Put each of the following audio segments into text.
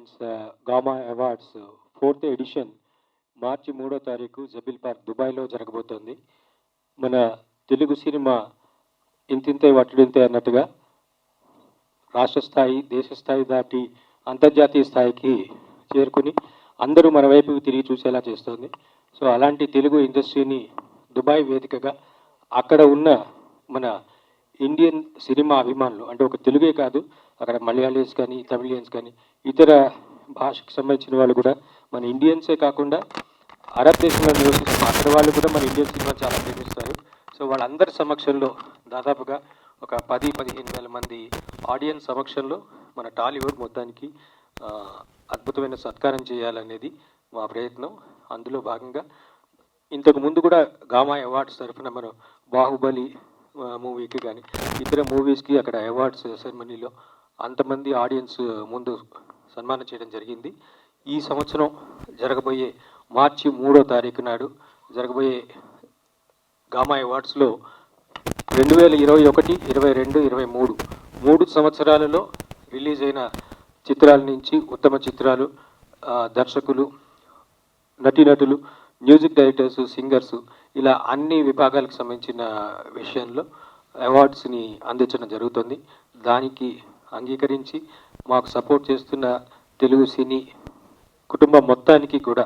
And Gama awards 4th edition మార్చి 3వ తారీఖు జబిల్ పార్క్ దుబాయ్లో జరగబోతోంది. మన తెలుగు సినిమా ఇంతింతే వట్టుడింతే అన్నట్టుగా రాష్ట్ర స్థాయి, దేశ స్థాయి దాటి అంతర్జాతీయ స్థాయికి చేరుకుని అందరూ మన వైపుకు తిరిగి చూసేలా చేస్తోంది. సో అలాంటి తెలుగు ఇండస్ట్రీని దుబాయ్ వేదికగా అక్కడ ఉన్న మన ఇండియన్ సినిమా అభిమానులు, అంటే ఒక తెలుగే కాదు, అక్కడ మలయాళీస్ కానీ, తమిళియన్స్ కానీ, ఇతర భాషకు సంబంధించిన వాళ్ళు కూడా, మన ఇండియన్సే కాకుండా అరబ్ దేశంలో నివసిస్తున్న అక్కడ వాళ్ళు కూడా మన ఇండియన్ సినిమా చాలా ప్రేమిస్తారు. సో వాళ్ళందరి సమక్షంలో దాదాపుగా ఒక 10-15 వేల మంది ఆడియన్స్ సమక్షంలో మన టాలీవుడ్ మొత్తానికి అద్భుతమైన సత్కారం చేయాలనేది మా ప్రయత్నం. అందులో భాగంగా ఇంతకు ముందు కూడా గామా అవార్డ్స్ తరఫున మనం బాహుబలి మూవీకి కానీ ఇతర మూవీస్కి అక్కడ అవార్డ్స్ సెరమనీలో అంతమంది ఆడియన్స్ ముందు సన్మానం చేయడం జరిగింది. ఈ సంవత్సరం జరగబోయే మార్చి 3వ తారీఖు నాడు జరగబోయే గామా అవార్డ్స్లో 2021, 22, 23 3 సంవత్సరాలలో రిలీజ్ అయిన చిత్రాల నుంచి ఉత్తమ చిత్రాలు, దర్శకులు, నటీనటులు, మ్యూజిక్ డైరెక్టర్స్, సింగర్స్, ఇలా అన్ని విభాగాలకు సంబంధించిన విషయంలో అవార్డ్స్ని అందించడం జరుగుతుంది. దానికి అంగీకరించి మాకు సపోర్ట్ చేస్తున్న తెలుగు సినీ కుటుంబం మొత్తానికి కూడా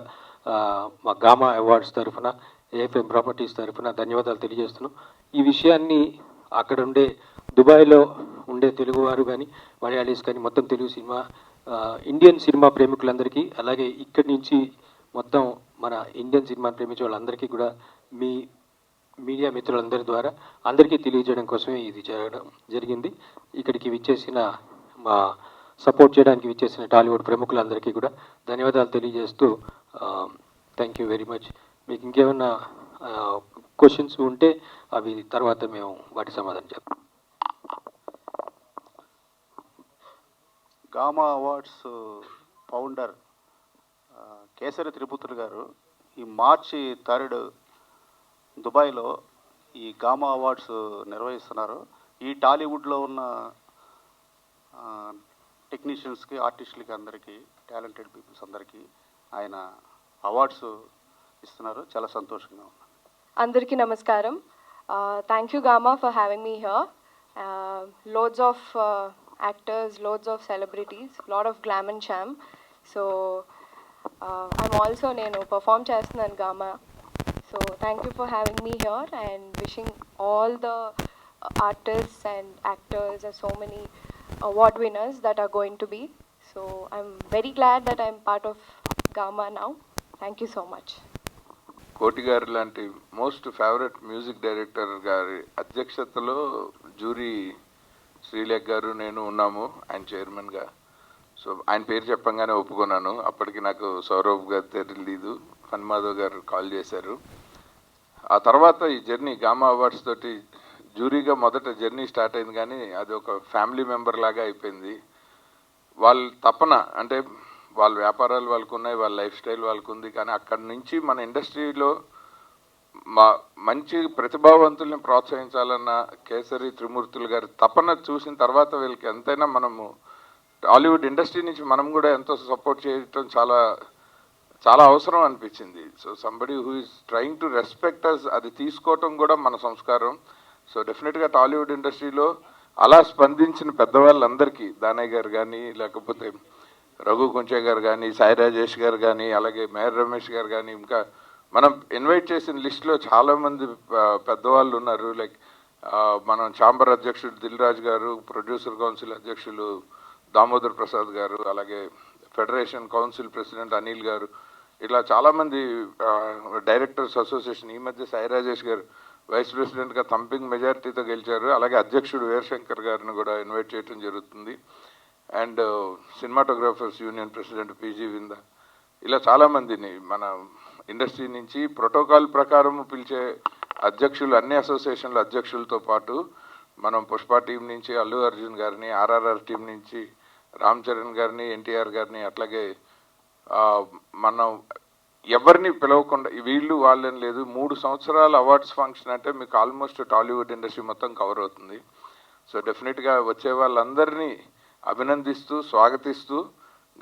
మా గామా అవార్డ్స్ తరఫున, ఏఎఫ్ఎం ప్రాపర్టీస్ తరఫున ధన్యవాదాలు తెలియజేస్తున్నాం. ఈ విషయాన్ని అక్కడ ఉండే దుబాయ్లో ఉండే తెలుగువారు కానీ, మలయాళీస్ కానీ, మొత్తం తెలుగు సినిమా, ఇండియన్ సినిమా ప్రేమికులందరికీ, అలాగే ఇక్కడి నుంచి మొత్తం మన ఇండియన్ సినిమా ప్రేమించే వాళ్ళందరికీ కూడా మీ మీడియా మిత్రులందరి ద్వారా అందరికీ తెలియజేయడం కోసమే ఇది జరిగింది. ఇక్కడికి విచ్చేసిన, మా సపోర్ట్ చేయడానికి విచ్చేసిన టాలీవుడ్ ప్రముఖులందరికీ కూడా ధన్యవాదాలు తెలియజేస్తూ థ్యాంక్ యూ వెరీ మచ్. మీకు ఇంకేమన్నా క్వశ్చన్స్ ఉంటే అవి తర్వాత మేము వాటి సమాధానం చెప్తాం. గామా అవార్డ్స్ ఫౌండర్ కేసరి తిరుపతులు గారు ఈ మార్చి 3 దుబాయ్లో ఈ గామా అవార్డ్స్ నిర్వహిస్తున్నారు. ఈ టాలీవుడ్లో ఉన్న టెక్నీషియన్స్కి, ఆర్టిస్టులకి, అందరికీ, టాలెంటెడ్ పీపుల్స్ అందరికీ ఆయన అవార్డ్స్ ఇస్తున్నారు. చాలా సంతోషంగా ఉంది. అందరికీ నమస్కారం. Thank you gamma for having me here. Loads of actors, loads of celebrities, lot of glam and charm. So I'm also నేను perform చేస్తున్నాను gamma. So thank you for having me here and wishing all the artists and actors and so many award winners that are going to be. So I'm very glad that I'm part of Gamma now. Thank you so much. కోటి గారు లాంటి most favourite music director గారి అధ్యక్షతలో jury Srilekha గారు, నేను ఉన్నాము ఆయన చైర్మన్గా. So ఆయన పేరు చెప్పంగానే ఒప్పుకున్నాను. అప్పటికి నాకు సౌరవ్ గారు తెలీదు, హనుమాధవ్ గారు కాల్ చేశారు. ఆ తర్వాత ఈ జర్నీ గామా అవార్డ్స్ తోటి జ్యూరీగా మొదట జర్నీ స్టార్ట్ అయింది, కానీ అది ఒక ఫ్యామిలీ మెంబర్ లాగా అయిపోయింది. వాళ్ళ తపన, అంటే వాళ్ళ వ్యాపారాలు వాళ్ళకు ఉన్నాయి, వాళ్ళ లైఫ్ స్టైల్ వాళ్ళకు ఉంది, కానీ అక్కడి నుంచి మన ఇండస్ట్రీలో మంచి ప్రతిభావంతుల్ని ప్రోత్సహించాలన్న కేసరి త్రిమూర్తులు గారి తపన చూసిన తర్వాత వీళ్ళకి ఎంతైనా మనము టాలీవుడ్ ఇండస్ట్రీ నుంచి మనం కూడా ఎంతో సపోర్ట్ చేయటం చాలా చాలా అవసరం అనిపించింది. So somebody who is trying to respect us, అది తీసుకోవటం కూడా మన సంస్కారం. సో డెఫినెట్గా టాలీవుడ్ ఇండస్ట్రీలో అలా స్పందించిన పెద్దవాళ్ళందరికీ, దానయ్య గారు కానీ, లేకపోతే రఘు కొంచె గారు కానీ, సాయి రాజేష్ గారు కానీ, అలాగే మేయర్ రమేష్ గారు కానీ, ఇంకా మనం ఇన్వైట్ చేసిన లిస్టులో చాలామంది పెద్దవాళ్ళు ఉన్నారు. లైక్ మనం ఛాంబర్ అధ్యక్షుడు దిల్ రాజు గారు, ప్రొడ్యూసర్ కౌన్సిల్ అధ్యక్షులు దామోదర్ ప్రసాద్ గారు, అలాగే ఫెడరేషన్ కౌన్సిల్ ప్రెసిడెంట్ అనిల్ గారు, ఇలా చాలామంది డైరెక్టర్స్ అసోసియేషన్, ఈ మధ్య సాయి రాజేష్ గారు వైస్ ప్రెసిడెంట్గా థంపింగ్ మెజారిటీతో గెలిచారు. అలాగే అధ్యక్షుడు వీరశంకర్ గారిని కూడా ఇన్వైట్ చేయడం జరుగుతుంది. And cinematographers union president PG Vinda, ఇలా చాలామందిని మన ఇండస్ట్రీ నుంచి ప్రోటోకాల్ ప్రకారం పిలిచే అధ్యక్షులు, అన్ని అసోసియేషన్ల అధ్యక్షులతో పాటు మనం పుష్ప టీం నుంచి అల్లు అర్జున్ గారిని, ఆర్ఆర్ఆర్ టీం నుంచి రామ్ చరణ్ గారిని, ఎన్టీఆర్ గారిని, అట్లాగే మనం ఎవరిని పిలవకుండా వీళ్ళు వాళ్ళని లేదు, 3 సంవత్సరాల అవార్డ్స్ ఫంక్షన్ అంటే మీకు ఆల్మోస్ట్ టాలీవుడ్ ఇండస్ట్రీ మొత్తం కవర్ అవుతుంది. సో డెఫినెట్గా వచ్చే వాళ్ళందరినీ అభినందిస్తూ, స్వాగతిస్తూ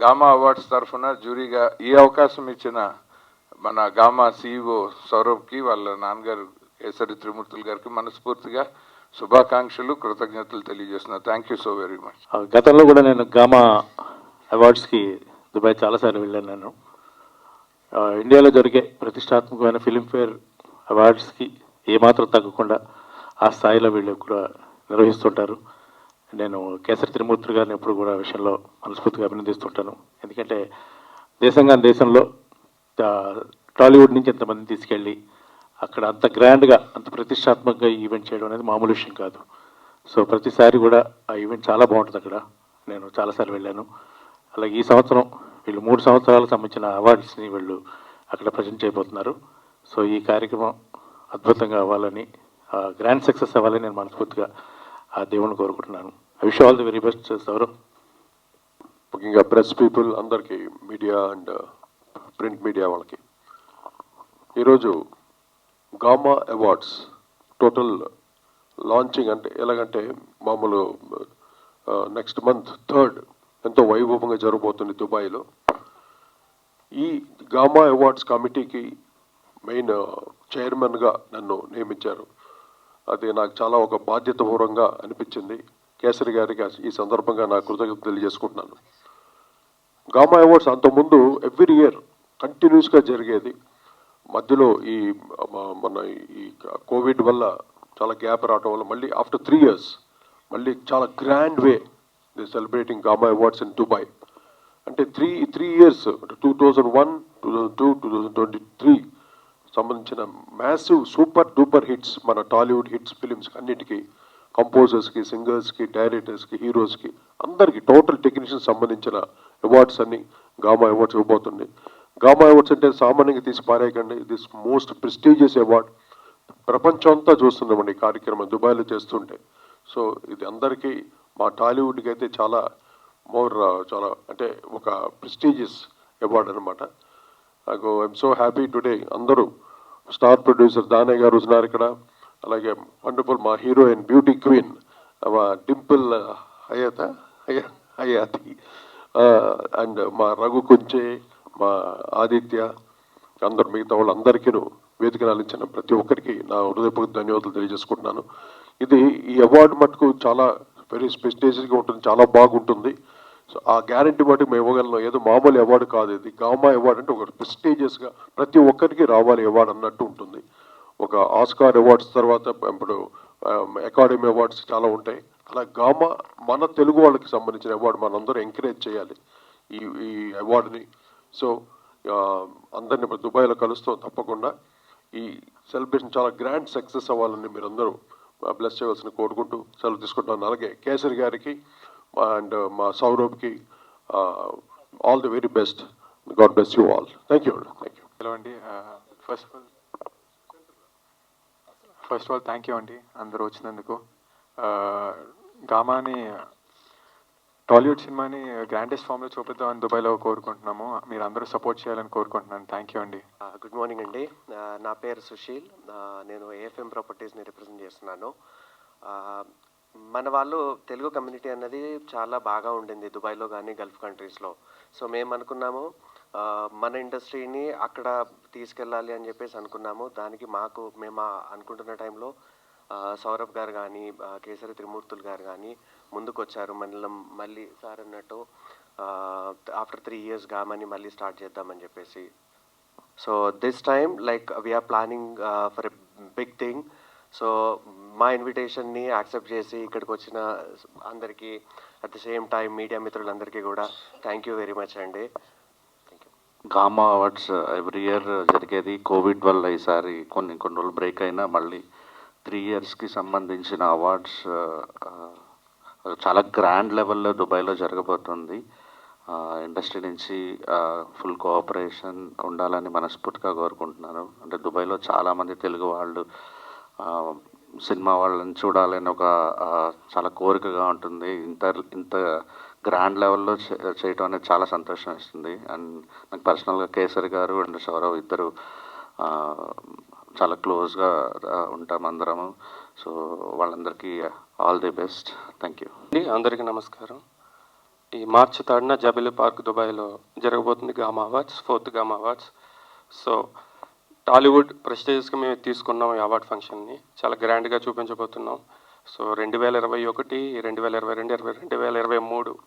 గామా అవార్డ్స్ తరఫున జ్యూరీగా ఈ అవకాశం ఇచ్చిన మన గామా CEO సౌరభ్కి, వాళ్ళ నాన్నగారు కేసరి త్రిమూర్తులు గారికి మనస్ఫూర్తిగా శుభాకాంక్షలు, కృతజ్ఞతలు తెలియజేస్తున్నాను. Thank you so very much. గతంలో కూడా నేను గామా అవార్డ్స్కి దుబాయ్ చాలాసార్లు వెళ్ళాను. నేను ఇండియాలో జరిగే ప్రతిష్టాత్మకమైన ఫిలింఫేర్ అవార్డ్స్కి ఏమాత్రం తగ్గకుండా ఆ స్థాయిలో వీళ్ళు కూడా నిర్వహిస్తుంటారు. నేను కేసరి త్రిమూర్తులు గారిని ఎప్పుడు కూడా విషయంలో మనస్ఫూర్తిగా అభినందిస్తుంటాను. ఎందుకంటే దేశంలో టాలీవుడ్ నుంచి ఎంతమందిని తీసుకెళ్ళి అక్కడ అంత గ్రాండ్గా, అంత ప్రతిష్టాత్మకంగా ఈ ఈవెంట్ చేయడం అనేది మామూలు విషయం కాదు. సో ప్రతిసారి కూడా ఆ ఈవెంట్ చాలా బాగుంటుంది. అక్కడ నేను చాలాసార్లు వెళ్ళాను. అలాగే ఈ సంవత్సరం వీళ్ళు 3 సంవత్సరాలకు సంబంధించిన అవార్డ్స్ని వీళ్ళు అక్కడ ప్రజెంట్ చేయబోతున్నారు. సో ఈ కార్యక్రమం అద్భుతంగా అవ్వాలని, గ్రాండ్ సక్సెస్ అవ్వాలని నేను మనస్ఫూర్తిగా ఆ దేవుని కోరుకుంటున్నాను. I wish all the very best Saurav. ముఖ్యంగా ప్రెస్ పీపుల్ అందరికీ, మీడియా అండ్ ప్రింట్ మీడియా వాళ్ళకి, ఈరోజు గామా అవార్డ్స్ టోటల్ లాంచింగ్ అంటే ఎలాగంటే మామూలు నెక్స్ట్ మంత్ 3rd ఎంతో వైభవంగా జరగబోతుంది దుబాయ్లో. ఈ గామా అవార్డ్స్ కమిటీకి మెయిన్ చైర్మన్గా నన్ను నియమించారు. అది నాకు చాలా ఒక బాధ్యతాపూర్వకంగా అనిపించింది. కేసరి గారికి ఈ సందర్భంగా నా కృతజ్ఞతలు తెలియజేసుకుంటున్నాను. గామా అవార్డ్స్ అంతకుముందు ఎవ్రీ ఇయర్ కంటిన్యూస్గా జరిగేది. మధ్యలో ఈ మన ఈ కోవిడ్ వల్ల చాలా గ్యాప్ రావడం వల్ల మళ్ళీ ఆఫ్టర్ 3 years మళ్ళీ చాలా grand way the celebrating gamma awards in Dubai. అంటే త్రీ ఇయర్స్ 2001, 2002, 2023 సంబంధించిన మ్యాసివ్ సూపర్ డూపర్ హిట్స్, మన టాలీవుడ్ హిట్స్ ఫిలిమ్స్ అన్నిటికీ, కంపోజర్స్కి, సింగర్స్కి, డైరెక్టర్స్కి, హీరోస్కి, అందరికీ టోటల్ టెక్నీషియన్స్ సంబంధించిన అవార్డ్స్ అన్ని గామా అవార్డ్స్ ఇవ్వబోతుంది. గామా అవార్డ్స్ అంటే సామాన్యంగా తీసి పారేయకండి. This most prestigious award. ప్రపంచం అంతా చూస్తున్నామండి ఈ కార్యక్రమం దుబాయ్లో చేస్తుంటే. సో ఇది అందరికీ, మా టాలీవుడ్కి అయితే చాలా చాలా అంటే ఒక ప్రెస్టీజియస్ అవార్డ్ అనమాట. నాకు ఐఎమ్ సో హ్యాపీ టుడే. అందరూ స్టార్ ప్రొడ్యూసర్ దానయ్య గారు ఉన్నారు ఇక్కడ, అలాగే వండర్ఫుల్ మా heroine beauty queen Dimple Hayathi and మా రఘు కుంచే, మా ఆదిత్య, అందరు మిగతా వాళ్ళందరికీ వేదికను అందించిన ప్రతి ఒక్కరికి నా హృదయపూర్వక ధన్యవాదాలు తెలియజేసుకుంటున్నాను. ఈ అవార్డు మటుకు చాలా వెరీ ప్రెస్టీజియస్గా ఉంటుంది, చాలా బాగుంటుంది. సో ఆ గ్యారంటీ మటుకు మేము ఇవ్వగలను. ఏదో మామూలు అవార్డు కాదు ఇది. గామా అవార్డు అంటే ఒక ప్రెస్టీజియస్గా ప్రతి ఒక్కరికి రావాలి అవార్డు అన్నట్టు ఉంటుంది. ఒక ఆస్కార్ అవార్డ్స్ తర్వాత ఇప్పుడు అకాడమీ అవార్డ్స్ చాలా ఉంటాయి. అలా గామా మన తెలుగు వాళ్ళకి సంబంధించిన అవార్డు మనందరూ ఎంకరేజ్ చేయాలి ఈ అవార్డుని. సో అందరినీ ఇప్పుడు దుబాయ్లో కలుస్తాం తప్పకుండా. ఈ సెలబ్రేషన్ చాలా గ్రాండ్ సక్సెస్ అవ్వాలని మీరందరూ బ్లెస్ చేయవలసిన కోరుకుంటూ సెలవు తీసుకుంటున్నాను. అలాగే కేసరి గారికి అండ్ మా సౌరభ్కి all the very best. God bless you all. Thank you. Hello అండి. First of all thank you అండి అందరూ వచ్చినందుకు. గామాని టాలీవుడ్ సినిమాని గ్రాండెస్ట్ ఫామ్లో చూపిద్దామని దుబాయ్లో కోరుకుంటున్నాము. మీరు అందరూ సపోర్ట్ చేయాలని కోరుకుంటున్నాను. థ్యాంక్ యూ అండి. గుడ్ మార్నింగ్ అండి. నా పేరు సుశీల్. నేను ఏఎఫ్ఎం ప్రాపర్టీస్ని రిప్రజెంట్ చేస్తున్నాను. మన వాళ్ళు తెలుగు కమ్యూనిటీ అన్నది చాలా బాగా ఉండింది దుబాయ్లో కానీ గల్ఫ్ కంట్రీస్లో. సో మేము అనుకున్నాము మన ఇండస్ట్రీని అక్కడ తీసుకెళ్ళాలి అని చెప్పేసి అనుకున్నాము. దానికి మేము అనుకుంటున్న టైంలో సౌరభ్ గారు కానీ కేసరి త్రిమూర్తులు గారు కానీ ముందుకు వచ్చారు. మళ్ళీ సార్ అన్నట్టు ఆఫ్టర్ 3 years గామని మళ్ళీ స్టార్ట్ చేద్దామని చెప్పేసి. So this time like we are planning for a big thing. So మా ఇన్విటేషన్ని యాక్సెప్ట్ చేసి ఇక్కడికి వచ్చిన అందరికీ, at the same time media మిత్రులందరికీ కూడా థ్యాంక్ యూ వెరీ మచ్ అండి. గామా అవార్డ్స్ ఎవ్రీ ఇయర్ జరిగేది. కోవిడ్ వల్ల ఈసారి కొన్ని రోజులు బ్రేక్ అయినా మళ్ళీ 3 yearsకి సంబంధించిన అవార్డ్స్ చాలా గ్రాండ్ లెవెల్లో దుబాయ్లో జరగబోతుంది. ఇండస్ట్రీ నుంచి ఫుల్ కోఆపరేషన్ ఉండాలని మనస్ఫూర్తిగా కోరుకుంటున్నాను. అంటే దుబాయ్లో చాలామంది తెలుగు వాళ్ళు సినిమా వాళ్ళని చూడాలని ఒక చాలా కోరికగా ఉంటుంది. ఇంత గ్రాండ్ లెవెల్లో చేయటం అనేది చాలా సంతోషం ఇస్తుంది. అండ్ నాకు పర్సనల్గా కేసరి గారు అండ్ సౌరవ్ ఇద్దరు చాలా క్లోజ్గా ఉంటాం అందరము. సో వాళ్ళందరికీ all the best. Thank you. అందరికీ నమస్కారం. ఈ మార్చి 3న జబిలీ పార్క్ దుబాయ్లో జరగబోతుంది Gama awards, 4th Gama awards. So Tollywood ప్రెస్టీజియస్గా మేము తీసుకున్నాం ఈ అవార్డ్ ఫంక్షన్ని, చాలా గ్రాండ్గా చూపించబోతున్నాం. సో 2021, 2022, 2023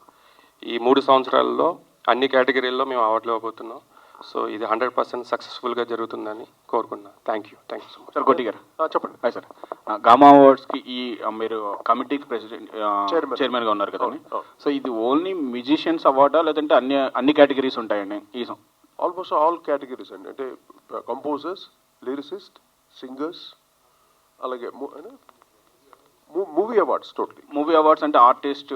ఈ 3 సంవత్సరాల్లో అన్ని కేటగిరీల్లో మేము అవార్డులు ఇవ్వబోతున్నాం. సో ఇది 100% సక్సెస్ఫుల్గా జరుగుతుందని కోరుకున్నాను. Thank you so much. Sir కోటి గారు చెప్పండి. Hi sir. గామా అవార్డ్స్కి ఈ మీరు కమిటీకి ప్రెసిడెంట్ చైర్మన్గా ఉన్నారు కదండి. సో ఇది ఓన్లీ మ్యూజిషియన్స్ అవార్డా లేదంటే అన్ని కేటగిరీస్ ఉంటాయండి? ఈ ఆల్మోస్ట్ ఆల్ కేటగిరీస్ అండి, అంటే కంపోజర్స్, లిరిసిస్ట్, సింగర్స్, అలాగే movie awards totally. Movie awards అంటే ఆర్టిస్ట్?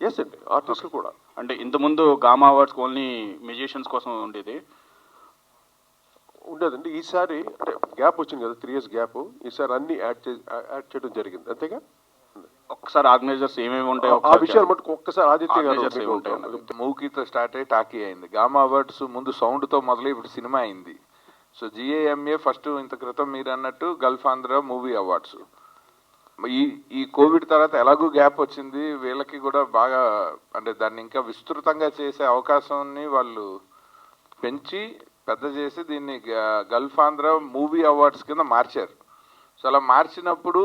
ఎస్ అండి, ఆర్టిస్టులు కూడా. అంటే ఇంతకుముందు గామా అవార్డ్స్ ఓన్లీ మ్యూజిషియన్స్ కోసం ఉండేది ఉండేదండి. ఈసారి అంటే గ్యాప్ వచ్చింది కదా, 3 years గ్యాప్, ఈసారి అన్ని యాడ్ చేయడం జరిగింది అంతేగా. ఒక్కసారి ఆర్గనైజర్స్ ఏమేమి ఉంటాయో ఆ విషయాలు మటుకు ఒక్కసారి ఆదిత్య గారు మూకీతో స్టార్ట్ అయ్యి టాకీ అయింది. గామా అవార్డ్స్ ముందు సౌండ్తో మొదలై ఇప్పుడు సినిమా అయింది. సో GAMA ఫస్ట్, ఇంత క్రితం మీరు అన్నట్టు గల్ఫ్ ఆంధ్ర మూవీ అవార్డ్స్. ఈ కోవిడ్ తర్వాత ఎలాగూ గ్యాప్ వచ్చింది, వీళ్ళకి కూడా బాగా అంటే దాన్ని ఇంకా విస్తృతంగా చేసే అవకాశాన్ని వాళ్ళు పెంచి పెద్ద చేసి దీన్ని గల్ఫ్ ఆంధ్ర మూవీ అవార్డ్స్ కింద మార్చారు. సో అలా మార్చినప్పుడు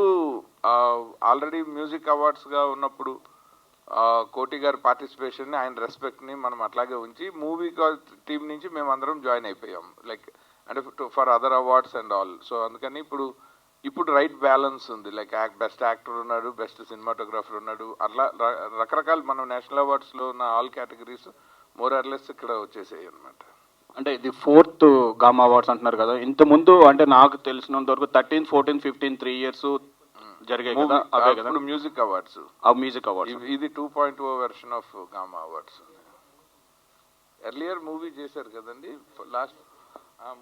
ఆల్రెడీ మ్యూజిక్ అవార్డ్స్గా ఉన్నప్పుడు కోటి గారి పార్టిసిపేషన్ని, ఆయన రెస్పెక్ట్ని మనం అట్లాగే ఉంచి మూవీ టీం నుంచి మేము అందరం జాయిన్ అయిపోయాం, లైక్ అంటే for other awards and all. So అందుకని ఇప్పుడు రైట్ బ్యాలెన్స్ ఉంది, లైక్ బెస్ట్ యాక్టర్ ఉన్నాడు, బెస్ట్ సినిమాటోగ్రాఫర్ ఉన్నాడు, అట్లా రకరకాల మనం నేషనల్ అవార్డ్స్లో ఉన్న all categories more or less ఇక్కడ వచ్చేసాయి అనమాట. అంటే ఇది 4th గామా అవార్డ్స్ అంటున్నారు కదా. ఇంత ముందు అంటే నాకు తెలిసినంత వరకు 13, 14, 15 3 years జరిగాయి కదా, అవే కదా మ్యూజిక్ అవార్డ్స్. మ్యూజిక్ అవార్డ్స్ ఇది 2.0 version of Gama awards. Earlier movie చేశారు కదండి, last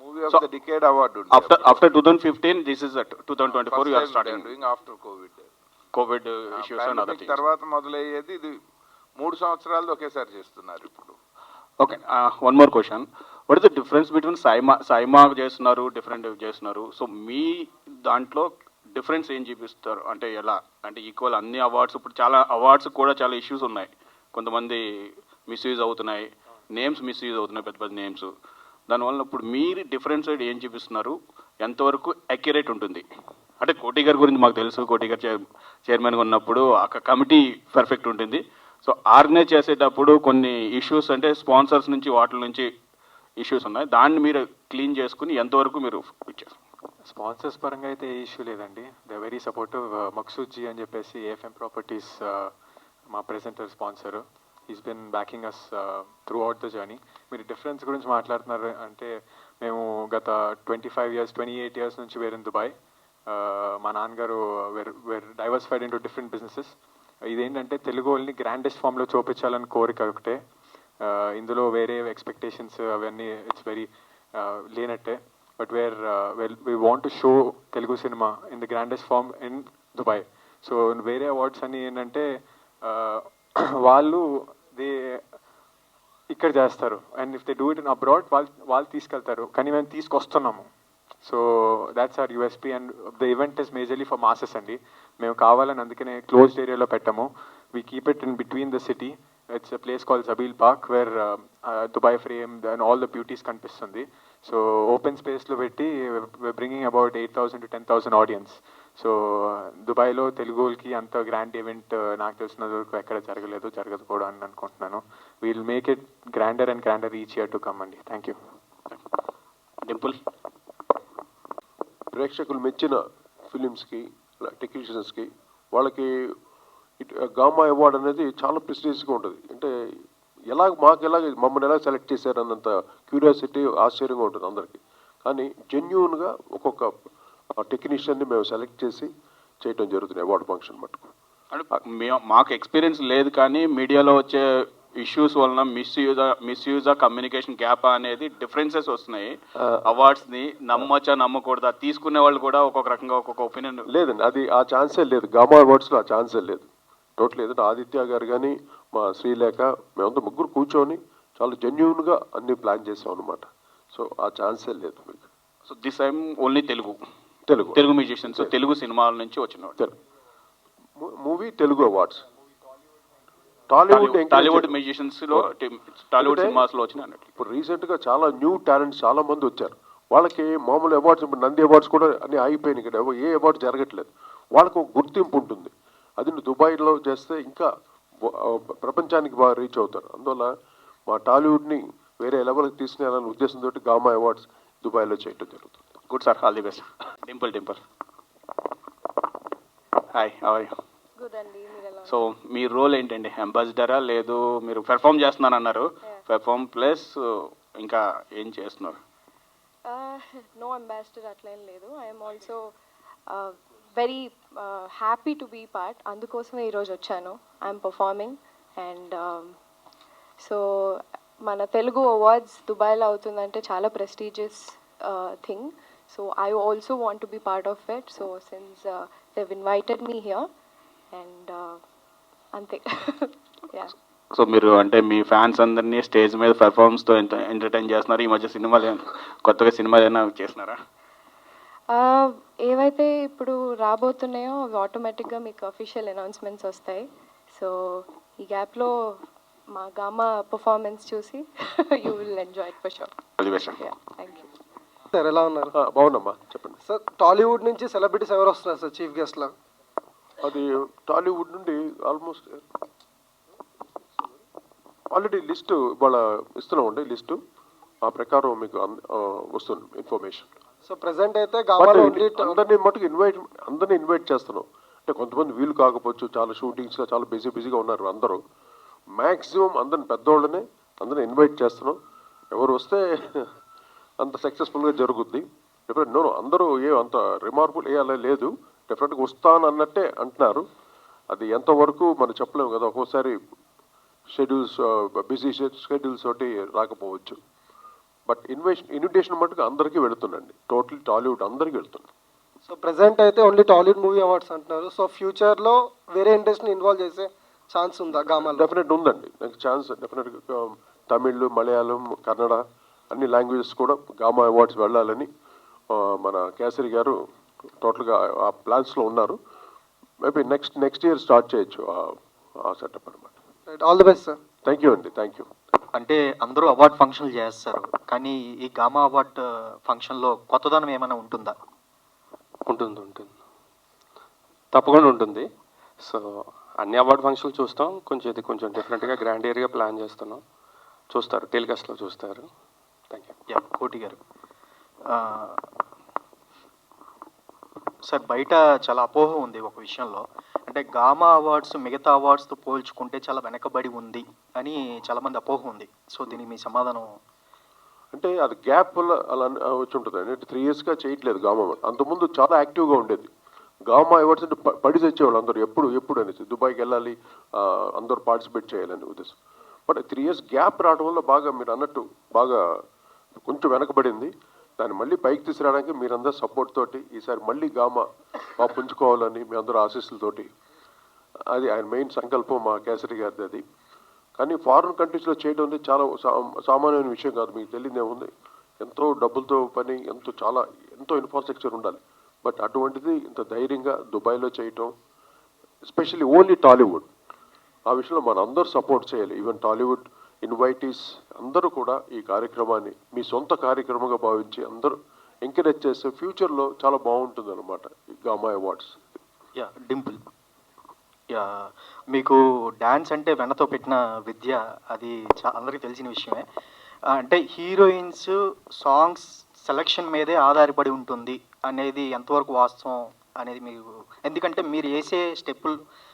movie of the decade award after 2015. This is 2024 you are starting doing after Covid issues and other things. తర్వాత మొదలయ్యేది ఇది 3 సంవత్సరాలు ఒకేసారి చేస్తున్నారు ఇప్పుడు. Okay, one more question. What is the difference between SIIMA చేస్తున్నారు, డిఫరెంట్ చేస్తున్నారు. సో మీ దాంట్లో డిఫరెన్స్ ఏం చూపిస్తారు? అంటే ఎలా అంటే ఈక్వల్ అన్ని అవార్డ్స్, ఇప్పుడు చాలా అవార్డ్స్ కూడా చాలా ఇష్యూస్ ఉన్నాయి, కొంతమంది మిస్యూజ్ అవుతున్నాయి, నేమ్స్ మిస్యూజ్ అవుతున్నాయి, పెద్ద పెద్ద నేమ్స్. దానివల్ల ఇప్పుడు మీరు డిఫరెన్స్ ఏం చూపిస్తున్నారు, ఎంతవరకు అక్యురేట్ ఉంటుంది? అంటే కోటి గారి గురించి మాకు తెలుసు, కోటి గారు చైర్మన్గా ఉన్నప్పుడు ఆ కమిటీ పర్ఫెక్ట్ ఉంటుంది. సో ఆర్గనైజ్ చేసేటప్పుడు కొన్ని ఇష్యూస్ అంటే స్పాన్సర్స్ నుంచి వాటి నుంచి ఇష్యూస్ ఉన్నాయి, దాన్ని మీరు క్లీన్ చేసుకుని ఎంతవరకు మీరు ఇచ్చారు? స్పాన్సర్స్ పరంగా అయితే ఏ ఇష్యూ లేదండి. They very supportive. Maqsood ji అని చెప్పేసి AFM ప్రాపర్టీస్ మా presenter sponsor. Is been backing us throughout the journey. మీరు డిఫరెన్స్ గురించి మాట్లాడుతున్నారు అంటే మేము గత 28 years నుంచి వేర్ ఇన్ దుబాయ్. మా నాన్నగారు were diversified into different businesses. ఇదేంటంటే తెలుగు వాళ్ళని గ్రాండెస్ట్ ఫామ్లో చూపించాలని కోరిక ఒకటే, ఇందులో వేరే ఎక్స్పెక్టేషన్స్ అవన్నీ ఇట్స్ వెరీ లేనట్టే. But we want to show Telugu cinema in the grandest form in Dubai. So వేరే అవార్డ్స్ అని ఏంటంటే వాళ్ళు ఇక్కడ చేస్తారు, and if they do it in abroad వాళ్ళు తీసుకెళ్తారు, కానీ మేము తీసుకొస్తున్నాము. So that's our USP, and the event is majorly for masses అండి. మేము కావాలని అందుకనే క్లోజ్డ్ ఏరియాలో పెట్టాము. We keep it in between the city. It's a place called Zabeel park where Dubai frame and all the beauties కనిపిస్తుంది. So open స్పేస్లో పెట్టి bringing about 8,000 to 10,000 audience. So దుబాయ్లో తెలుగుకి అంత గ్రాండ్ ఈవెంట్ నాకు తెలిసినంత వరకు ఎక్కడ జరగలేదు, జరగదు కూడా అని అనుకుంటున్నాను. We'll make it grander and grander each year to come అండి. Thank you. డింపుల్, ప్రేక్షకులు మెచ్చిన ఫిలిమ్స్కి, టెక్నీషియన్స్కి వాళ్ళకి గామా అవార్డ్ అనేది చాలా ప్రెస్టీజియస్గా ఉంటుంది. అంటే మమ్మల్ని ఎలా సెలెక్ట్ చేశారన్నంత క్యూరియాసిటీ, ఆశ్చర్యంగా ఉంటుంది అందరికీ. కానీ జెన్యూన్గా ఒక్కొక్క టెక్నీషియన్ని మేము సెలెక్ట్ చేసి చేయడం జరుగుతుంది అవార్డు ఫంక్షన్ మటుకు. అంటే మాకు ఎక్స్పీరియన్స్ లేదు, కానీ మీడియాలో వచ్చే ఇష్యూస్ వలన మిస్యూజ్ కమ్యూనికేషన్ గ్యాప్ అనేది డిఫరెన్సెస్ వస్తున్నాయి. అవార్డ్స్ ని నమ్మచ్చా నమ్మకూడదా, తీసుకునే వాళ్ళు కూడా ఒక్కొక్క రకంగా ఒక్కొక్క ఒపీనియన్. లేదండి, అది ఆ ఛాన్సే లేదు. గామా అవార్డ్స్లో ఆ ఛాన్సే లేదు టోటల్. ఏదంటే ఆదిత్య గారు కానీ మా శ్రీలేఖ మేమంతా ముగ్గురు కూర్చొని చాలా జెన్యూన్గా అన్ని ప్లాన్ చేసాం అనమాట. సో ఆ ఛాన్సే లేదు మీకు. So this time only Telugu musicians, Telugu సినిమాల నుంచి వచ్చిన మూవీ తెలుగు అవార్డ్స్. టాలీవుడ్ మ్యూజిషియన్స్లో టాలీవుడ్ సినిమాస్లో వచ్చిన అన్నట్లు. ఇప్పుడు రీసెంట్గా చాలా న్యూ టాలెంట్స్ చాలా మంది వచ్చారు. వాళ్ళకి మామూలు అవార్డ్స్, ఇప్పుడు నంది అవార్డ్స్ కూడా అన్ని ఆగిపోయినాయి ఇక్కడ, ఏ అవార్డ్స్ జరగట్లేదు. వాళ్ళకు ఒక గుర్తింపు ఉంటుంది. అది నువ్వు దుబాయ్లో చేస్తే ఇంకా ప్రపంచానికి బాగా రీచ్ అవుతారు. అందువల్ల మా టాలీవుడ్ని వేరే లెవెల్కి తీసుకెళ్ళాలనే ఉద్దేశంతో గామా అవార్డ్స్ దుబాయ్లో చేయడం జరుగుతుంది. Good sir, all the best. Dimple hi, how are you? Good అండి, మీరు ఎలా సో మీ రోల్ ఏంటండి? అంబాసిడరా, లేదు మీరు పెర్ఫామ్ చేస్తున్నాను అన్నారు, పెర్ఫామ్ ప్లస్ ఇంకా ఏం చేస్తున్నారు? నో అంబాసిడర్ అట్లా ఏం లేదు. I'm also very happy to be part. అందుకోసమే ఈరోజు వచ్చాను. ఐఎమ్ పర్ఫార్మింగ్ అండ్ సో మన తెలుగు అవార్డ్స్ దుబాయ్లో అవుతుందంటే చాలా prestigious thing. So I also want to be part of it. So since they've invited me here and అంతే. యా. సో మీరు అంటే మీ ఫ్యాన్స్ అందరినీ స్టేజ్ మీద పెర్ఫార్మెన్స్తో ఎంటర్టైన్ చేస్తున్నారు. ఈ మధ్య సినిమాలు కొత్తగా సినిమాలు ఏమైనా చేస్తున్నారా? ఏవైతే ఇప్పుడు రాబోతున్నాయో అవి ఆటోమేటిక్గా మీకు అఫీషియల్ అనౌన్స్మెంట్స్ వస్తాయి. సో ఈ గ్యాప్లో మా గామా పర్ఫార్మెన్స్ చూసి you will enjoy it for sure. Thank you sir. ఎలా ఉన్నారు? బాగున్నామ్మా, చెప్పండి సార్. టాలీవుడ్ నుంచి సెలబ్రిటీస్ ఎవరు వస్తున్నారు సార్ చీఫ్ గెస్ట్లా? అది టాలీవుడ్ నుండి ఆల్మోస్ట్ ఆల్రెడీ లిస్టు ఇవాళ ఇస్తున్నామండి. లిస్టు ఆ ప్రకారం మీకు వస్తుంది ఇన్ఫర్మేషన్. సో ప్రెసెంట్ అయితే గామాలో అందరినీ మటుకు అందరినీ ఇన్వైట్ చేస్తున్నాం. అంటే కొంతమంది వీలు కాకపోవచ్చు, చాలా షూటింగ్స్గా చాలా బిజీగా ఉన్నారు అందరూ. మ్యాక్సిమం అందరిని పెద్దోళ్ళనే అందరిని ఇన్వైట్ చేస్తున్నాం. ఎవరు వస్తే అంత సక్సెస్ఫుల్గా జరుగుద్ది. డెఫినెట్ నో అందరూ అంత రిమార్కుల్ అలా లేదు. డెఫినెట్గా వస్తాను అన్నట్టే అంటున్నారు. అది ఎంతవరకు మనం చెప్పలేము కదా, ఒక్కోసారి షెడ్యూల్స్ బిజీ షెడ్యూల్స్ తోటి రాకపోవచ్చు. బట్ ఇన్విటేషన్ మటుకు అందరికీ వెళుతుందండి. టోటల్ టాలీవుడ్ అందరికీ వెళుతుంది. సో ప్రెసెంట్ అయితే ఓన్లీ టాలీవుడ్ మూవీ అవార్డ్స్ అంటున్నారు. సో ఫ్యూచర్లో వేరే ఇండస్ట్రీని ఇన్వాల్వ్ చేసే ఛాన్స్ ఉందా గామాలో? డెఫినెట్ ఉందండి, నాకు ఛాన్స్ డెఫినెట్గా. తమిళ్, మలయాళం, కన్నడ అన్ని లాంగ్వేజెస్ కూడా గామా అవార్డ్స్ వెళ్ళాలని మన కేసరి గారు టోటల్గా ఆ ప్లాన్స్లో ఉన్నారు. మేబీ నెక్స్ట్ ఇయర్ స్టార్ట్ చేయొచ్చు ఆ సెటప్ అనమాట. All the best sir. Thank you అండి, థ్యాంక్ యూ. అంటే అందరూ అవార్డ్ ఫంక్షన్లు చేస్తారు, కానీ ఈ గామా అవార్డ్ ఫంక్షన్లో కొత్తదనం ఏమైనా ఉంటుందా? ఉంటుంది, తప్పకుండా ఉంటుంది. సో అన్ని అవార్డ్ ఫంక్షన్లు చూస్తాం. కొంచెం డిఫరెంట్గా గ్రాండ్ ఏరియా ప్లాన్ చేస్తున్నాం. చూస్తారు, టెలికాస్ట్లో చూస్తారు. Thank you. కోటి గారు, సార్ బయట చాలా అపోహ ఉంది ఒక విషయంలో. అంటే గామా అవార్డ్స్ మిగతా అవార్డ్స్తో పోల్చుకుంటే చాలా వెనకబడి ఉంది అని చాలామంది అపోహ ఉంది. సో దీనికి మీ సమాధానం? అంటే అది గ్యాప్ వల్ల అలా వచ్చి ఉంటుంది అండి. 3 yearsగా చేయట్లేదు గామా అవార్డ్. అంతకుముందు చాలా యాక్టివ్గా ఉండేది. గామా అవార్డ్స్ అంటే పడి తెచ్చేవాళ్ళు అందరూ, ఎప్పుడు అనేసి దుబాయ్కి వెళ్ళాలి, అందరూ పార్టిసిపేట్ చేయాలని ఉద్దేశం. బట్ 3 years గ్యాప్ రావడం వల్ల బాగా మీరు అన్నట్టు బాగా కొంచెం వెనకబడింది. దాన్ని మళ్ళీ పైకి తీసుకురావడానికి మీరందరూ సపోర్ట్ తోటి ఈసారి మళ్ళీ గామా బాగా పుంజుకోవాలని మీ అందరూ ఆశీస్సులతోటి, అది ఆయన మెయిన్ సంకల్పం మా కేసరి గారిది అది. కానీ ఫారిన్ కంట్రీస్లో చేయడం అనేది చాలా సామాన్యమైన విషయం కాదు. మీకు తెలియదు ఏముంది, ఎంతో డబ్బులతో పని, ఎంతో ఇన్ఫ్రాస్ట్రక్చర్ ఉండాలి. బట్ అటువంటిది ఇంత ధైర్యంగా దుబాయ్లో చేయటం, ఎస్పెషల్లీ ఓన్లీ టాలీవుడ్, ఆ విషయంలో మన అందరూ సపోర్ట్ చేయాలి. ఈవెన్ టాలీవుడ్ ఇన్వైటీస్ అందరూ కూడా ఈ కార్యక్రమాన్ని మీ సొంత కార్యక్రమంగా భావించి అందరూ ఎంకరేజ్ చేస్తే ఫ్యూచర్లో చాలా బాగుంటుంది అనమాట ఈ గామా అవార్డ్స్. డింపుల్, మీకు డ్యాన్స్ అంటే వెనతో పెట్టిన విద్య, అది అందరికీ తెలిసిన విషయమే. అంటే హీరోయిన్స్ సాంగ్స్ సెలక్షన్ మీదే ఆధారపడి ఉంటుంది అనేది ఎంతవరకు వాస్తవం అనేది మీకు? ఎందుకంటే మీరు వేసే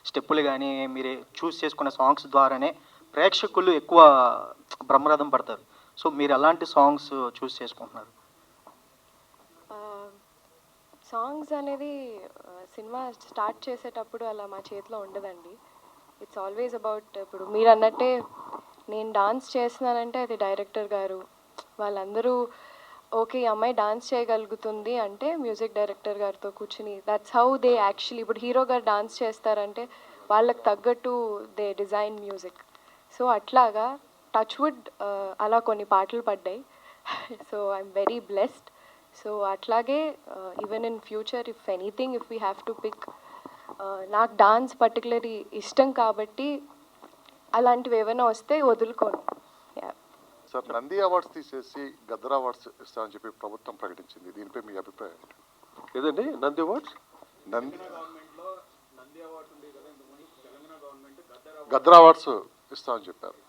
స్టెప్పులు కానీ మీరు చూస్ చేసుకునే సాంగ్స్ ద్వారానే ప్రేక్షకులు ఎక్కువ బ్రహ్మరథం పడతారు. సో మీరు ఎలాంటి సాంగ్స్ చూస్ చేసుకుంటున్నారు? సాంగ్స్ అనేది సినిమా స్టార్ట్ చేసేటప్పుడు అలా మా చేతిలో ఉండదండి. ఇట్స్ ఆల్వేస్ అబౌట్, ఇప్పుడు మీరు అన్నట్టే నేను డాన్స్ చేస్తున్నానంటే అది డైరెక్టర్ గారు వాళ్ళందరూ ఓకే ఈ అమ్మాయి డాన్స్ చేయగలుగుతుంది అంటే మ్యూజిక్ డైరెక్టర్ గారితో కూర్చుని, దట్స్ హౌ దే యాక్చువల్లీ, ఇప్పుడు హీరో గారు డాన్స్ చేస్తారంటే వాళ్ళకి తగ్గట్టు దే డిజైన్ మ్యూజిక్. సో అట్లాగా టచ్వుడ్ అలా కొన్ని పాటలు పడ్డాయి. So I'm very blessed. So అట్లాగే even in future if anything, if we have to pick, నాకు డాన్స్ పర్టికులర్లీ ఇష్టం కాబట్టి అలాంటివి ఏమైనా వస్తే వదులుకోను. యా. సార్, నంది అవార్డ్స్ తీసేసి గద్దర్ అవార్డ్స్ ఇస్తామని చెప్పి ప్రభుత్వం ప్రకటించింది. దీనిపై మీ అభిప్రాయం? ఏదండి నంది అవార్డ్స్? నంది గద్దర్ అవార్డ్స్ ఇస్తామని చెప్పారు.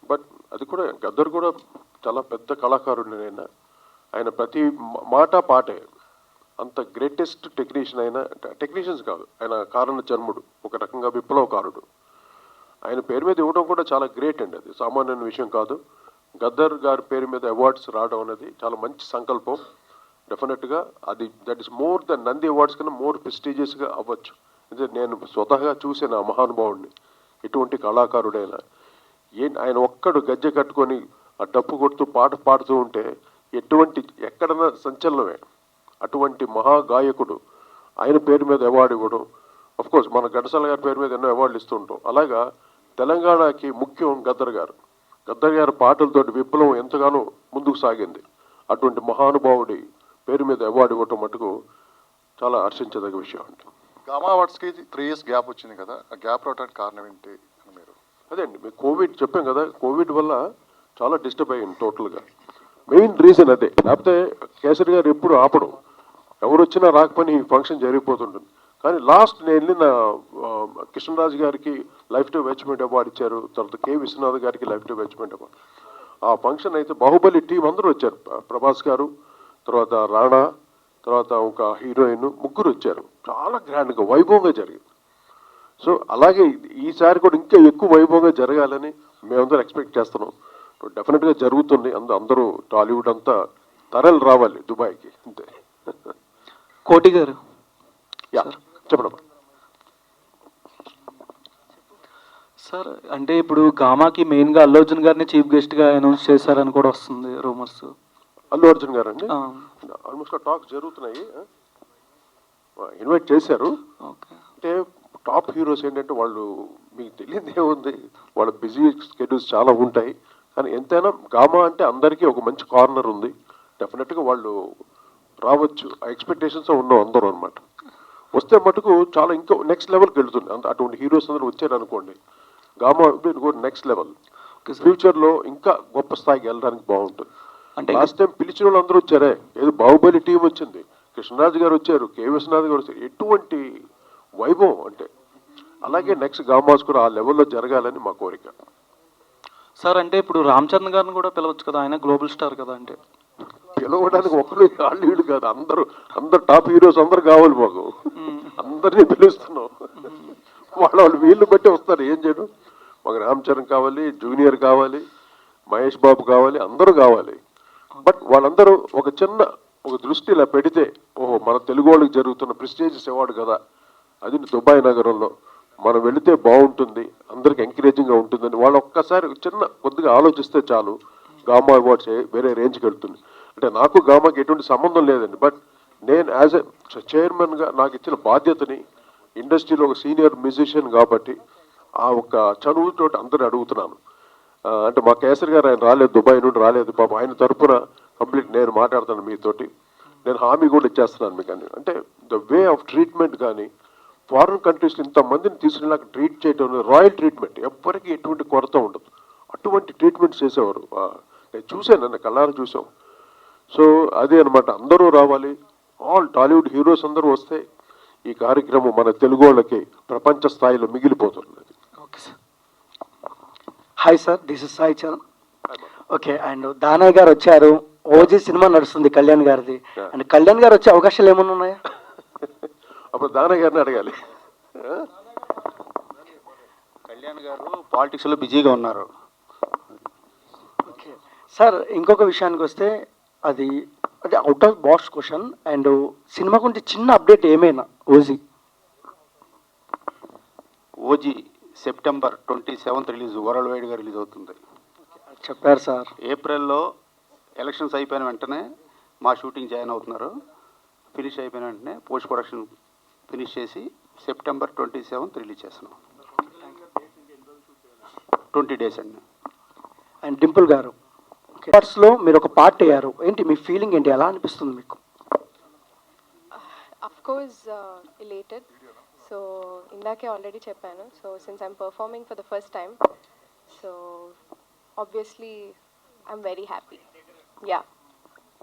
బట్ అది కూడా గద్దర్ కూడా చాలా పెద్ద కళాకారుడు. ఆయన ప్రతి మాట పాటే. అంత గ్రేటెస్ట్ టెక్నీషియన్ అయినా, టెక్నీషియన్స్ కాదు, ఆయన కారణ జన్ముడు, ఒక రకంగా విప్లవకారుడు. ఆయన పేరు మీద ఇవ్వడం కూడా చాలా గ్రేట్ అండి. అది సామాన్యమైన విషయం కాదు. గద్దర్ గారి పేరు మీద అవార్డ్స్ రావడం అనేది చాలా మంచి సంకల్పం. డెఫినెట్గా అది that is more than Nandi awards కన్నా మోర్ ప్రెస్టీజియస్గా అవ్వచ్చు. అంటే నేను స్వతహాగా చూసిన ఆ మహానుభావుడిని, ఎటువంటి కళాకారుడైనా ఆయన ఒక్కడు గజ్జె కట్టుకొని ఆ డప్పు కొడుతూ పాట పాడుతూ ఉంటే ఎక్కడన్నా సంచలనమే. అటువంటి మహాగాయకుడు ఆయన పేరు మీద అవార్డు ఇవ్వడం, కోర్స్ మన ఘంటసాల గారి పేరు మీద ఎన్నో అవార్డులు ఇస్తూ ఉంటాం. అలాగా తెలంగాణకి ముఖ్యం గద్దర్ గారు. గద్దర్ గారి పాటలతోటి విప్లవం ఎంతగానో ముందుకు సాగింది. అటువంటి మహానుభావుడి పేరు మీద అవార్డు ఇవ్వటం మటుకు చాలా హర్షించదగ్గ విషయం అండి. గామా అవార్డ్స్కి 3 years గ్యాప్ వచ్చింది కదా, ఆ గ్యాప్ రావడానికి కారణం ఏంటి అని మీరు? అదే అండి, మీకు కోవిడ్ చెప్పాం కదా, కోవిడ్ వల్ల చాలా డిస్టర్బ్ అయ్యింది టోటల్గా. మెయిన్ రీజన్ అదే. లేకపోతే కేసరి గారు ఎప్పుడు ఆపడం, ఎవరు వచ్చినా రాకపోయినా ఈ ఫంక్షన్ జరిగిపోతుంటుంది. కానీ లాస్ట్ నేను వెళ్ళిన కృష్ణరాజు గారికి లైఫ్ టైం అచీవ్మెంట్ అవార్డు ఇచ్చారు, తర్వాత కె విశ్వనాథ్ గారికి లైఫ్ టైం అచీవ్మెంట్ అవార్డు. ఆ ఫంక్షన్ అయితే బాహుబలి టీం అందరూ వచ్చారు. ప్రభాస్ గారు, తర్వాత రాణా, తర్వాత ఒక హీరోయిన్, ముగ్గురు వచ్చారు. చాలా గ్రాండ్గా వైభవంగా జరిగింది. సో అలాగే ఈసారి కూడా ఇంకా ఎక్కువ వైభవంగా జరగాలని మేమందరం ఎక్స్పెక్ట్ చేస్తున్నాం. డెఫినెట్గా జరుగుతుంది. అందరూ టాలీవుడ్ అంతా తరలి రావాలి దుబాయ్కి, అంతే. కోటి గారు, యా చెప్పడం సార్, అంటే ఇప్పుడు గామాకి మెయిన్గా అల్లు అర్జున్ గారిని చీఫ్ గెస్ట్గా అనౌన్స్ చేశారని కూడా వస్తుంది రూమర్స్. అల్లు అర్జున్ గారు అండి, ఆల్మోస్ట్ టాక్స్ జరుగుతున్నాయి. ఇన్వైట్ చేశారు. అంటే టాప్ హీరోస్ ఏంటంటే వాళ్ళు, మీకు తెలియదు ఏముంది, వాళ్ళ బిజీ స్కెడ్యూల్స్ చాలా ఉంటాయి. కానీ ఎంతైనా గామా అంటే అందరికీ ఒక మంచి కార్నర్ ఉంది. డెఫినెట్గా వాళ్ళు రావచ్చు, ఆ ఎక్స్పెక్టేషన్స్ ఉన్నాం అందరూ అనమాట. వస్తే మటుకు చాలా ఇంకా నెక్స్ట్ లెవెల్కి వెళ్తుంది. అటువంటి హీరోస్ అందరూ వచ్చారు అనుకోండి, గామా కూడా నెక్స్ట్ లెవెల్. ఫ్యూచర్లో ఇంకా గొప్ప స్థాయికి వెళ్ళడానికి బాగుంటుంది. అంటే లాస్ట్ టైం పిలిచిన వాళ్ళు అందరూ వచ్చారే, ఏదో బాహుబలి టీం వచ్చింది, కృష్ణరాజు గారు వచ్చారు, కె విశ్వనాథ్ గారు వచ్చారు, ఎటువంటి వైభవం అంటే. అలాగే నెక్స్ట్ గామాస్ కూడా ఆ లెవెల్లో జరగాలని మా కోరిక. సార్, అంటే ఇప్పుడు రామ్ చరణ్ గారిని కూడా పిలవచ్చు కదా, ఆయన గ్లోబల్ స్టార్ కదా. అంటే పిలవడానికి ఒక్కరు వాళ్ళు కాదు, అందరు టాప్ హీరోస్ అందరు కావాలి మాకు. అందరినీ పిలుస్తున్నాం. వాళ్ళు వీళ్ళు బట్టి వస్తారు, ఏం చేయడం. మాకు రామ్ చరణ్ కావాలి, జూనియర్ కావాలి, మహేష్ బాబు కావాలి, అందరూ కావాలి. బట్ వాళ్ళందరూ ఒక దృష్టి ఇలా పెడితే, ఓహో మన తెలుగు వాళ్ళకి జరుగుతున్న ప్రెస్టీజియస్ అవార్డు కదా, అది దుబాయ్ నగరంలో మనం వెళితే బాగుంటుంది, అందరికి ఎంకరేజింగ్గా ఉంటుందని వాళ్ళు ఒక్కసారి కొద్దిగా ఆలోచిస్తే చాలు, గామా అవార్డ్స్ వేరే రేంజ్కి వెళ్తుంది. అంటే నాకు గామాకి ఎటువంటి సంబంధం లేదండి. బట్ నేను యాజ్ ఎ చైర్మన్గా నాకు ఇచ్చిన బాధ్యతని, ఇండస్ట్రీలో ఒక సీనియర్ మ్యూజిషియన్ కాబట్టి ఆ ఒక్క చనువుతో అందరూ అడుగుతున్నాను. అంటే మా కేసరి గారు ఆయన రాలేదు, దుబాయ్ నుండి రాలేదు, పాప ఆయన తరఫున కంప్లీట్ నేను మాట్లాడుతాను మీతోటి. నేను హామీ కూడా ఇచ్చేస్తున్నాను మీకు అన్ని. అంటే ద వే ఆఫ్ ట్రీట్మెంట్ కానీ, ఫారిన్ కంట్రీస్లో ఇంతమందిని తీసుకునేలాగా ట్రీట్ చేయడం, రాయల్ ట్రీట్మెంట్, ఎవ్వరికి ఎటువంటి కొరత ఉండదు. అటువంటి ట్రీట్మెంట్ చేసేవారు. నేను చూశాను, నన్ను కళ్ళారా చూసాం. సో అదే అనమాట, అందరూ రావాలి. ఆల్ టాలీవుడ్ హీరోస్ అందరూ వస్తే ఈ కార్యక్రమం మన తెలుగు వాళ్ళకి ప్రపంచ స్థాయిలో మిగిలిపోతుంది. Okay sir. Hi sir, this is Sai Charan. Okay, and Danayya గారు వచ్చారు, ఓజీ సినిమా నడుస్తుంది కళ్యాణ్ గారిది, అండ్ కళ్యాణ్ గారు వచ్చే అవకాశాలు ఏమైనా ఉన్నాయా? అప్పుడు దానయ్య గారిని అడగాలి. కళ్యాణ్ గారు పాలిటిక్స్లో బిజీగా ఉన్నారు. ఓకే సార్, ఇంకొక విషయానికి వస్తే అది out of box question, and cinema గురించి చిన్న అప్డేట్ ఏమైనా? OG September 27th release, world వైడ్గా రిలీజ్ అవుతుంది చెప్పారు సార్. ఏప్రిల్లో ఎలక్షన్స్ అయిపోయిన వెంటనే మా షూటింగ్ జాయిన్ అవుతున్నారు. ఫినిష్ అయిపోయిన వెంటనే పోస్ట్ ప్రొడక్షన్ ఫినిష్ చేసి September 27th రిలీజ్ చేస్తున్నాం. 20 days అండి. అండ్ డింపుల్ గారు, లో మీరు ఒక పార్ట్ అయ్యారు, ఏంటి మీ ఫీలింగ్ ఏంటి, ఎలా అనిపిస్తుంది మీకు? Of course, elated. సో ఇందాకే ఆల్రెడీ చెప్పాను. So since I'm performing for the first time, so obviously I'm very happy. Yeah.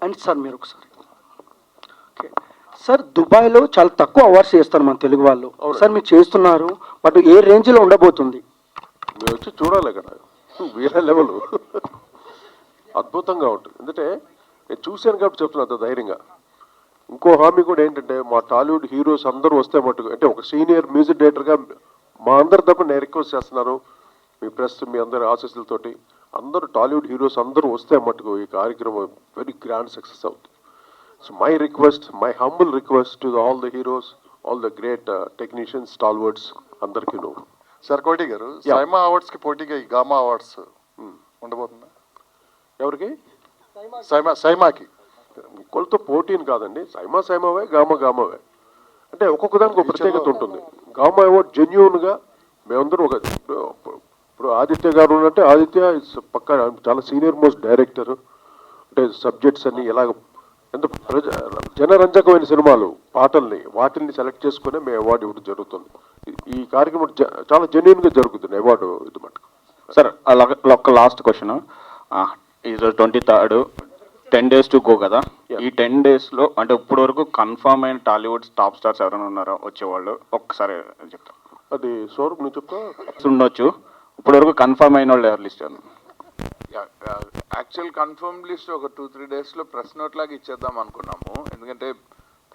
And sir మీరు ఒకసారి ఓకే సార్, దుబాయ్లో చాలా తక్కువ అవార్డ్స్ చేస్తారు మన తెలుగు వాళ్ళు. సార్ మీరు చేస్తున్నారు, బట్ ఏ రేంజ్లో ఉండబోతుంది? మీరు వచ్చి చూడాలి కదా, వేరే లెవెల్, అద్భుతంగా ఉంటుంది. ఎందుకంటే నేను చూశాను కాబట్టి చెప్తున్నా అంత ధైర్యంగా. ఇంకో హామీ కూడా ఏంటంటే, మా టాలీవుడ్ హీరోస్ అందరూ వస్తే మటుకు, అంటే ఒక సీనియర్ మ్యూజిక్ డైరెక్టర్గా మా అందరి తప్ప నేను రిక్వెస్ట్ చేస్తున్నాను, మీ ప్రెస్ మీ అందరి ఆశీస్సులతోటి అందరూ టాలీవుడ్ హీరోస్ అందరూ వస్తే మటుకు ఈ కార్యక్రమం వెరీ గ్రాండ్ సక్సెస్ అవుతుంది. So my request, my humble request to all the heroes, all the great technicians, stalwarts అందరికీ నువ్వు. సర్కోటి గారు, సైమా అవార్డ్స్కి పోటీగా ఈ గామా అవార్డ్స్ ఉండబోతుందా? ఎవరికి? సైమాకి. కొలతో పోటీని కాదండి, సైమావే, గామావే. అంటే ఒక్కొక్క దానికి ఒక ప్రత్యేకత ఉంటుంది. గామా అవార్డ్ జెన్యూన్గా మేమందరూ ఒక, ఇప్పుడు ఆదిత్య గారు ఉన్నట్టే, ఆదిత్య ఇస్ పక్కా చాలా సీనియర్ మోస్ట్ డైరెక్టర్. అంటే సబ్జెక్ట్స్ అన్ని ఎలాగ ఎంత జనరంజకమైన సినిమాలు, పాటల్ని వాటిల్ని సెలెక్ట్ చేసుకునే మేము అవార్డు ఇవ్వడం జరుగుతుంది. ఈ కార్యక్రమం చాలా జెన్యూన్గా జరుగుతుంది అవార్డు ఇది మటుకు. సార్ ఒక లాస్ట్ క్వశ్చన్, ఇది 23rd 10 days టు గో కదా, ఈ 10 daysలో అంటే ఇప్పటి వరకు కన్ఫర్మ్ అయిన టాలీవుడ్ టాప్ స్టార్స్ ఎవరైనా ఉన్నారో వచ్చేవాళ్ళు ఒక్కసారి చెప్తాను. అది సౌరభ్ నువ్వు చెప్తా. ఉండొచ్చు, ఇప్పటి వరకు కన్ఫర్మ్ అయిన వాళ్ళు ఎవరు లిస్ట్? యాక్చువల్ కన్ఫర్మ్ లిస్ట్ ఒక 2-3 డేస్లో ప్రెస్ నోట్ లాగా ఇచ్చేద్దాం అనుకున్నాము. ఎందుకంటే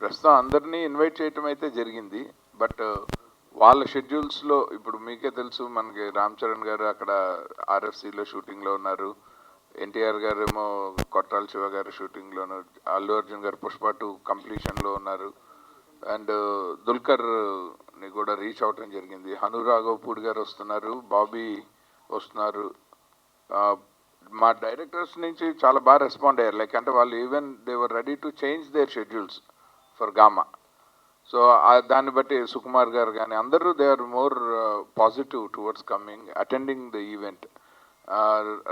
ప్రస్తుతం అందరినీ ఇన్వైట్ చేయటం అయితే జరిగింది, బట్ వాళ్ళ షెడ్యూల్స్లో ఇప్పుడు మీకే తెలుసు, మనకి రామ్ చరణ్ గారు అక్కడ ఆర్ఎఫ్సిలో షూటింగ్లో ఉన్నారు, ఎన్టీఆర్ గారు ఏమో కొట్టాల శివ గారు షూటింగ్లోను, అల్లు అర్జున్ గారు పుష్ప 2 కంప్లీషన్లో ఉన్నారు, అండ్ దుల్కర్ని కూడా రీచ్ అవటం జరిగింది. హను రాఘవపూడి గారు వస్తున్నారు, బాబీ వస్తున్నారు. మా డైరెక్టర్స్ నుంచి చాలా బాగా రెస్పాండ్ అయ్యారు. లైక్ అంటే వాళ్ళు even they were ready to change their schedules for Gama. So దాన్ని బట్టి సుకుమార్ గారు కానీ అందరూ they are more positive towards coming attending the event.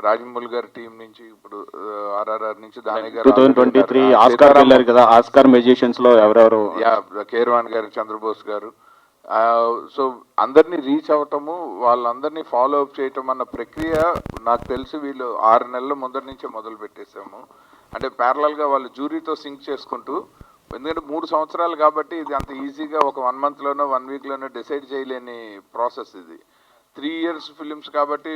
Rajamouli గారి టీం నుంచి, ఇప్పుడు ఆర్ఆర్ఆర్ నుంచి దాని గారు 2023 ఆస్కార్ వెళ్ళారు కదా, ఆస్కార్ మ్యూజిషియన్స్ లో ఎవరెవరు? కేర్వాన్ గారు, చంద్రబోస్ గారు. సో అందరినీ రీచ్ అవ్వటము, వాళ్ళందరినీ ఫాలో అప్ చేయటం అన్న ప్రక్రియ నాకు తెలిసి వీళ్ళు 6 నెలల ముందర నుంచే మొదలు పెట్టేశాము. అంటే ప్యారలల్గా వాళ్ళు జ్యూరీతో సింక్ చేసుకుంటూ, ఎందుకంటే 3 సంవత్సరాలు కాబట్టి ఇది అంత ఈజీగా ఒక 1 monthలోనో 1 weekలోనో డిసైడ్ చేయలేని ప్రాసెస్ ఇది. 3 years ఫిలిమ్స్ కాబట్టి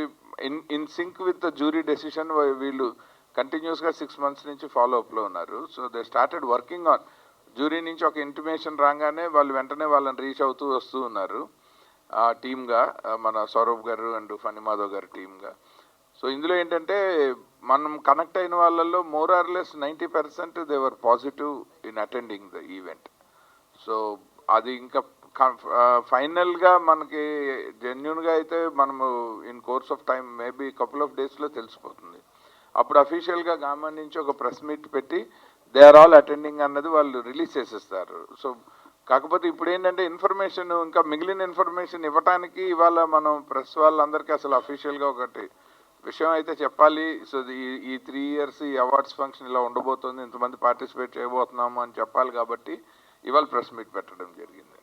in sync with the jury decision వీళ్ళు కంటిన్యూస్గా 6 months నుంచి ఫాలో అప్లో ఉన్నారు. So they started working on, jury నుంచి ఒక ఇంటిమేషన్ రాగానే వాళ్ళు వెంటనే వాళ్ళని రీచ్ అవుతూ వస్తూ ఉన్నారు టీమ్గా, మన సౌరభ్ గారు అండ్ ఫణి మాధవ్ గారు టీమ్గా. సో ఇందులో ఏంటంటే మనం కనెక్ట్ అయిన వాళ్ళల్లో more or less 90% they were positive in attending the event. So అది ఇంకా ఫైనల్గా మనకి జెన్యున్గా అయితే మనము in course of time maybe couple of డేస్లో తెలిసిపోతుంది. అప్పుడు అఫీషియల్గా గామా నుంచి ఒక ప్రెస్ మీట్ పెట్టి దే ఆర్ ఆల్ అటెండింగ్ అన్నది వాళ్ళు రిలీజ్ చేసేస్తారు. సో కాకపోతే ఇప్పుడు ఏంటంటే ఇన్ఫర్మేషన్, ఇంకా మిగిలిన ఇన్ఫర్మేషన్ ఇవ్వటానికి ఇవాళ మనం ప్రెస్ వాళ్ళందరికీ అసలు అఫీషియల్గా ఒకటి విషయం అయితే చెప్పాలి. సో ఈ 3 years ఈ అవార్డ్స్ ఫంక్షన్ ఇలా ఉండబోతుంది, ఇంతమంది పార్టిసిపేట్ చేయబోతున్నాము అని చెప్పాలి కాబట్టి ఇవాళ ప్రెస్ మీట్ పెట్టడం జరిగింది.